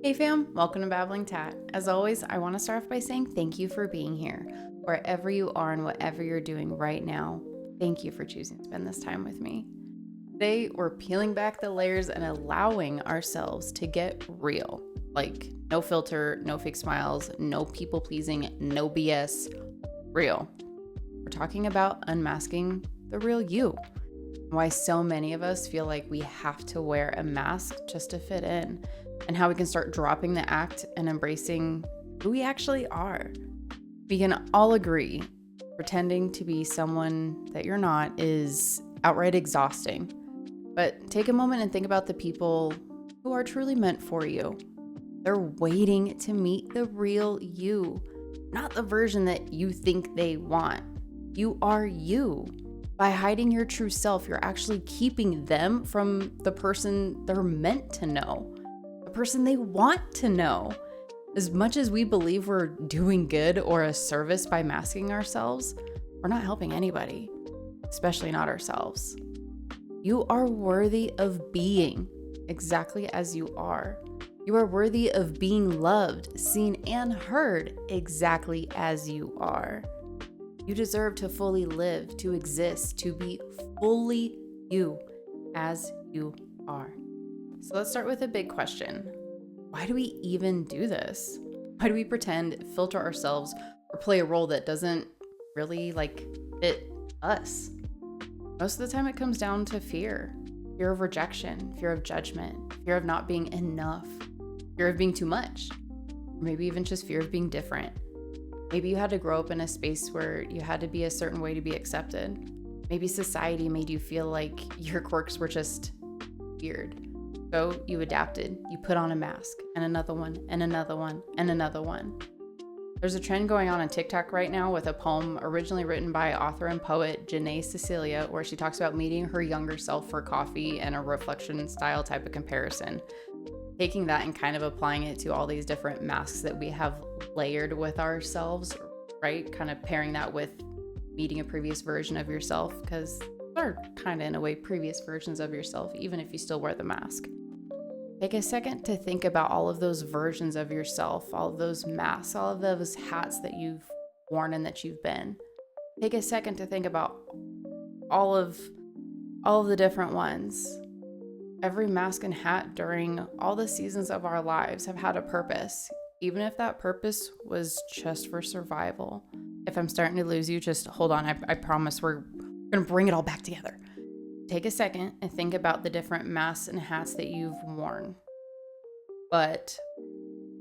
Hey fam, welcome to Babbling Tat. As always, I want to start off by saying thank you for being here. Wherever you are and whatever you're doing right now, thank you for choosing to spend this time with me. Today, we're peeling back the layers and allowing ourselves to get real. Like, no filter, no fake smiles, no people pleasing, no BS. Real. We're talking about unmasking the real you. Why so many of us feel like we have to wear a mask just to fit in, and how we can start dropping the act and embracing who we actually are. We can all agree pretending to be someone that you're not is outright exhausting. But take a moment and think about the people who are truly meant for you. They're waiting to meet the real you, not the version that you think they want. You are you. By hiding your true self, you're actually keeping them from the person they're meant to know, the person they want to know. As much as we believe we're doing good or a service by masking ourselves, we're not helping anybody, especially not ourselves. You are worthy of being exactly as you are. You are worthy of being loved, seen, and heard exactly as you are. You deserve to fully live, to exist, to be fully you as you are. So let's start with a big question. Why do we even do this? Why do we pretend, filter ourselves, or play a role that doesn't really fit us? Most of the time it comes down to fear. Fear of rejection, fear of judgment, fear of not being enough, fear of being too much, or maybe even just fear of being different. Maybe you had to grow up in a space where you had to be a certain way to be accepted. Maybe society made you feel like your quirks were just weird. So you adapted. You put on a mask, and another one, and another one, and another one. There's a trend going on TikTok right now with a poem originally written by author and poet Janae Cecilia, where she talks about meeting her younger self for coffee and a reflection style type of comparison. Taking that and kind of applying it to all these different masks that we have layered with ourselves, right? Kind of pairing that with meeting a previous version of yourself, because they're kind of in a way previous versions of yourself, even if you still wear the mask. Take a second to think about all of those versions of yourself, all of those masks, all of those hats that you've worn and that you've been. Take a second to think about all of the different ones. Every mask and hat during all the seasons of our lives have had a purpose, even if that purpose was just for survival. If I'm starting to lose you, just hold on. I promise we're going to bring it all back together. Take a second and think about the different masks and hats that you've worn. But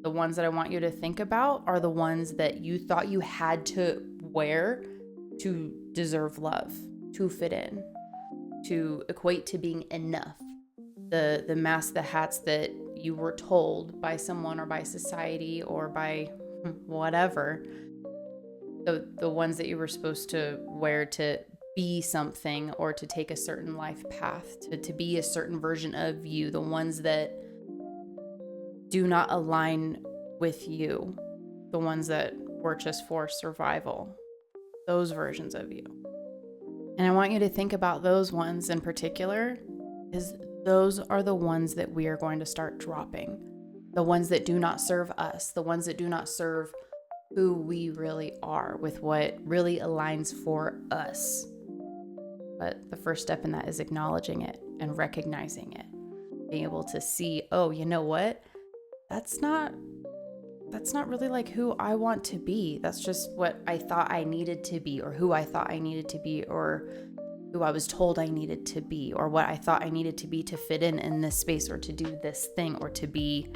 the ones that I want you to think about are the ones that you thought you had to wear to deserve love, to fit in, to equate to being enough. The masks, the hats that you were told by someone or by society or by whatever, the ones that you were supposed to wear to be something or to take a certain life path, to be a certain version of you, the ones that do not align with you, the ones that were just for survival, those versions of you. And I want you to think about those ones in particular, is those are the ones that we are going to start dropping. The ones that do not serve us, the ones that do not serve who we really are, with what really aligns for us. But the first step in that is acknowledging it and recognizing it. Being able to see, oh, you know what? That's not really like who I want to be. That's just what I thought I needed to be, or who I thought I needed to be, or who I was told I needed to be, or what I thought I needed to be to fit in this space, or to do this thing, or to be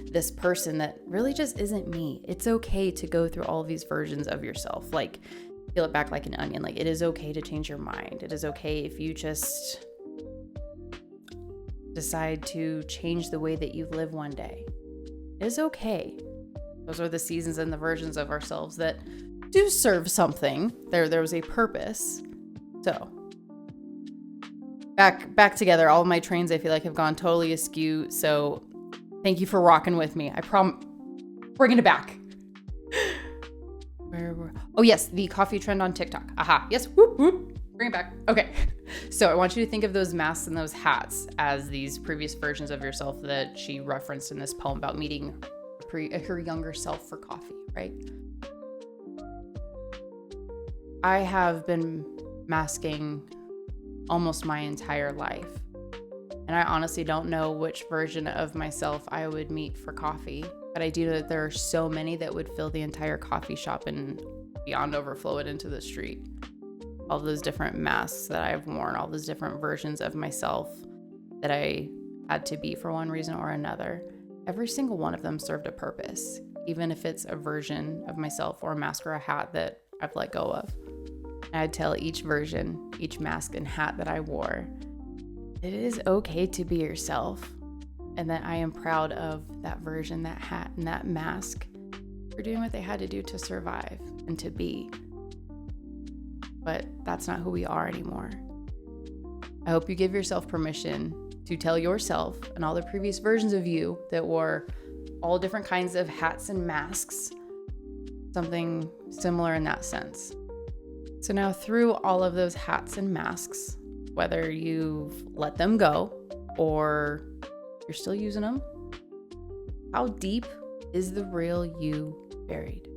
this person that really just isn't me. It's okay to go through all of these versions of yourself. Like, peel it back like an onion. Like, it is okay to change your mind. It is okay if you just decide to change the way that you live one day. It is okay. Those are the seasons and the versions of ourselves that do serve something. There was a purpose. So back together. All of my trains, I feel like, have gone totally askew. So thank you for rocking with me. I promise, bringing it back. Oh yes, the coffee trend on TikTok. Aha, yes, whoop, whoop. Bring it back. Okay. So I want you to think of those masks and those hats as these previous versions of yourself that she referenced in this poem about meeting her younger self for coffee, right? I have been masking almost my entire life. And I honestly don't know which version of myself I would meet for coffee. But I do know that there are so many that would fill the entire coffee shop and beyond overflow it into the street. All those different masks that I've worn, all those different versions of myself that I had to be for one reason or another. Every single one of them served a purpose, even if it's a version of myself or a mask or a hat that I've let go of. I'd tell each version, each mask and hat that I wore, it is okay to be yourself, and that I am proud of that version, that hat, and that mask for doing what they had to do to survive and to be. But that's not who we are anymore. I hope you give yourself permission to tell yourself and all the previous versions of you that wore all different kinds of hats and masks something similar in that sense. So now through all of those hats and masks, whether you've let them go or you're still using them, how deep is the real you buried?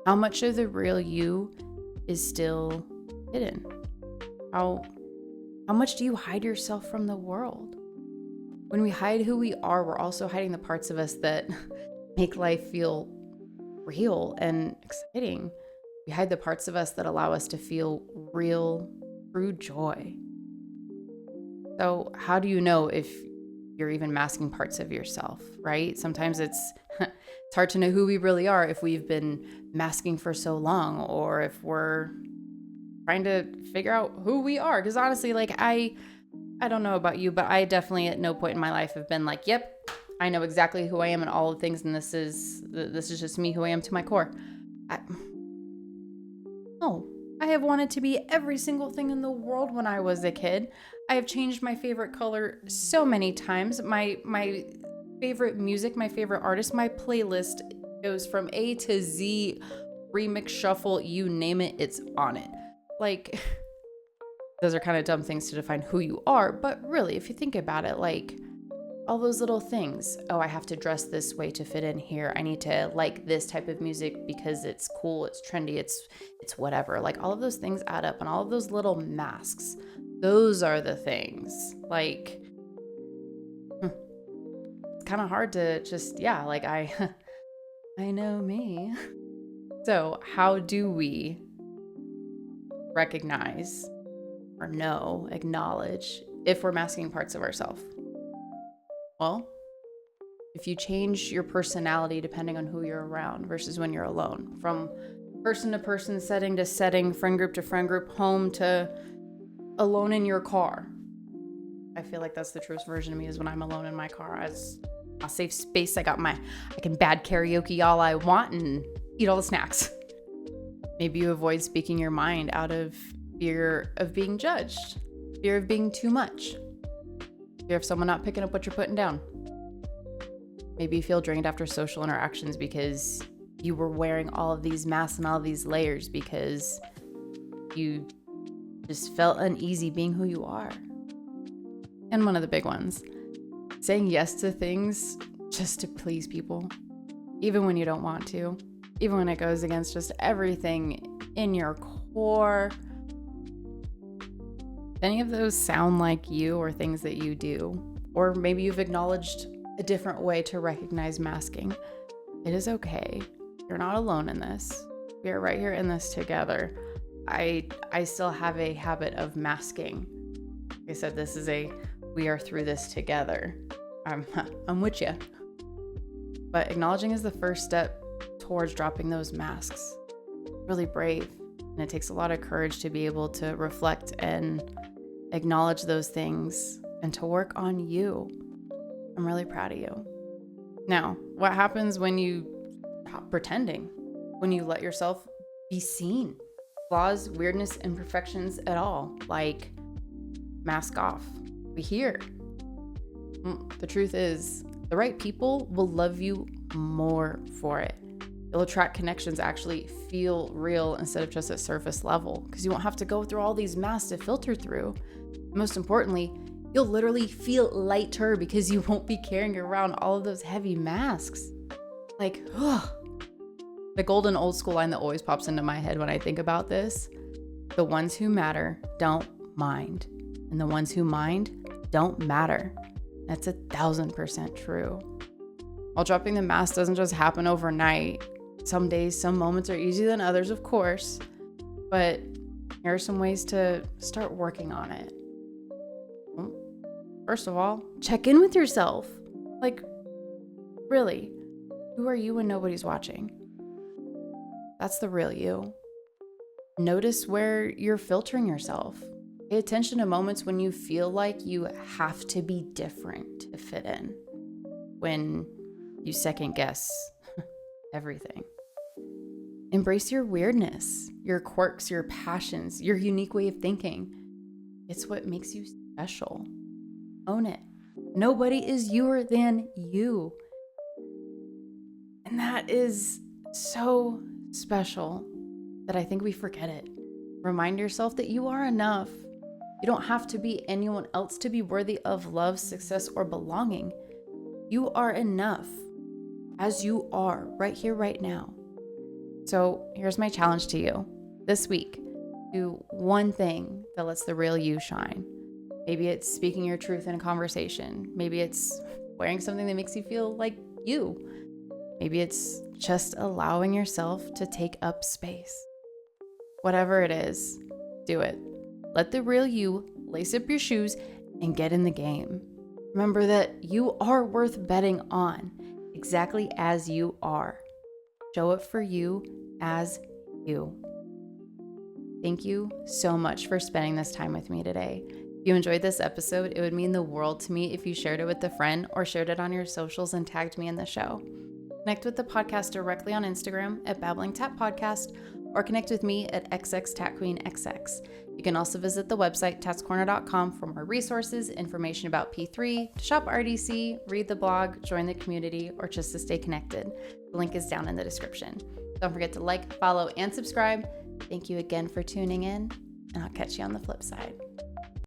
How much of the real you is still hidden? How much do you hide yourself from the world? When we hide who we are, we're also hiding the parts of us that make life feel real and exciting. We hide the parts of us that allow us to feel real, true joy. So how do you know if you're even masking parts of yourself, right? Sometimes it's hard to know who we really are if we've been masking for so long, or if we're trying to figure out who we are. Because honestly, like I don't know about you, but I definitely at no point in my life have been like, yep, I know exactly who I am and all the things, and this is just me, who I am to my core. No, I have wanted to be every single thing in the world when I was a kid. I have changed my favorite color so many times. My favorite music, my favorite artist, my playlist goes from A to Z, remix, shuffle, you name it, it's on it. Like, those are kind of dumb things to define who you are, but really, if you think about it, like, all those little things. Oh, I have to dress this way to fit in here. I need to like this type of music because it's cool, it's trendy, it's whatever. Like, all of those things add up, and all of those little masks, those are the things. Like, it's kind of hard to just, like, I know me. So how do we recognize or acknowledge if we're masking parts of ourselves? Well, if you change your personality depending on who you're around versus when you're alone, from person to person, setting to setting, friend group to friend group, home to alone in your car. I feel like that's the truest version of me, is when I'm alone in my car. It's a safe space. I can bad karaoke all I want and eat all the snacks. Maybe you avoid speaking your mind out of fear of being judged, fear of being too much, fear of someone not picking up what you're putting down. Maybe you feel drained after social interactions because you were wearing all of these masks and all of these layers because you just felt uneasy being who you are. And one of the big ones, saying yes to things just to please people, even when you don't want to, even when it goes against just everything in your core. Any of those sound like you or things that you do? Or maybe you've acknowledged a different way to recognize masking. It is okay. You're not alone in this. We are right here in this together. I still have a habit of masking. Like I said, we are through this together. I'm with you. But acknowledging is the first step towards dropping those masks. Really brave. And it takes a lot of courage to be able to reflect and acknowledge those things and to work on you. I'm really proud of you. Now, what happens when you stop pretending? When you let yourself be seen? Flaws, weirdness, imperfections at all. Like, mask off. We hear. The truth is, the right people will love you more for it. You'll attract connections that actually feel real instead of just at surface level, because you won't have to go through all these masks to filter through. Most importantly, you'll literally feel lighter because you won't be carrying around all of those heavy masks. Like, ugh. The golden old school line that always pops into my head when I think about this: the ones who matter don't mind, and the ones who mind don't matter. That's 1,000% true. While dropping the mask doesn't just happen overnight. Some days, some moments are easier than others, of course, but here are some ways to start working on it. First of all, check in with yourself. Like, really, who are you when nobody's watching? That's the real you. Notice where you're filtering yourself. Pay attention to moments when you feel like you have to be different to fit in. When you second guess everything. Embrace your weirdness, your quirks, your passions, your unique way of thinking. It's what makes you special. Own it. Nobody is youer than you. And that is so special that I think we forget it. Remind yourself that you are enough. You don't have to be anyone else to be worthy of love, success, or belonging. You are enough as you are right here, right now. So here's my challenge to you. This week, do one thing that lets the real you shine. Maybe it's speaking your truth in a conversation. Maybe it's wearing something that makes you feel like you. Maybe it's just allowing yourself to take up space. Whatever it is, do it. Let the real you lace up your shoes and get in the game. Remember that you are worth betting on, exactly as you are. Show up for you as you. Thank you so much for spending this time with me today. If you enjoyed this episode, it would mean the world to me if you shared it with a friend or shared it on your socials and tagged me in the show. Connect with the podcast directly on Instagram at Babbling Tat Podcast, or connect with me at xxtatqueenxx. You can also visit the website tatscorner.com for more resources, information about P3, to shop RDC, read the blog, join the community, or just to stay connected. The link is down in the description. Don't forget to like, follow, and subscribe. Thank you again for tuning in, and I'll catch you on the flip side.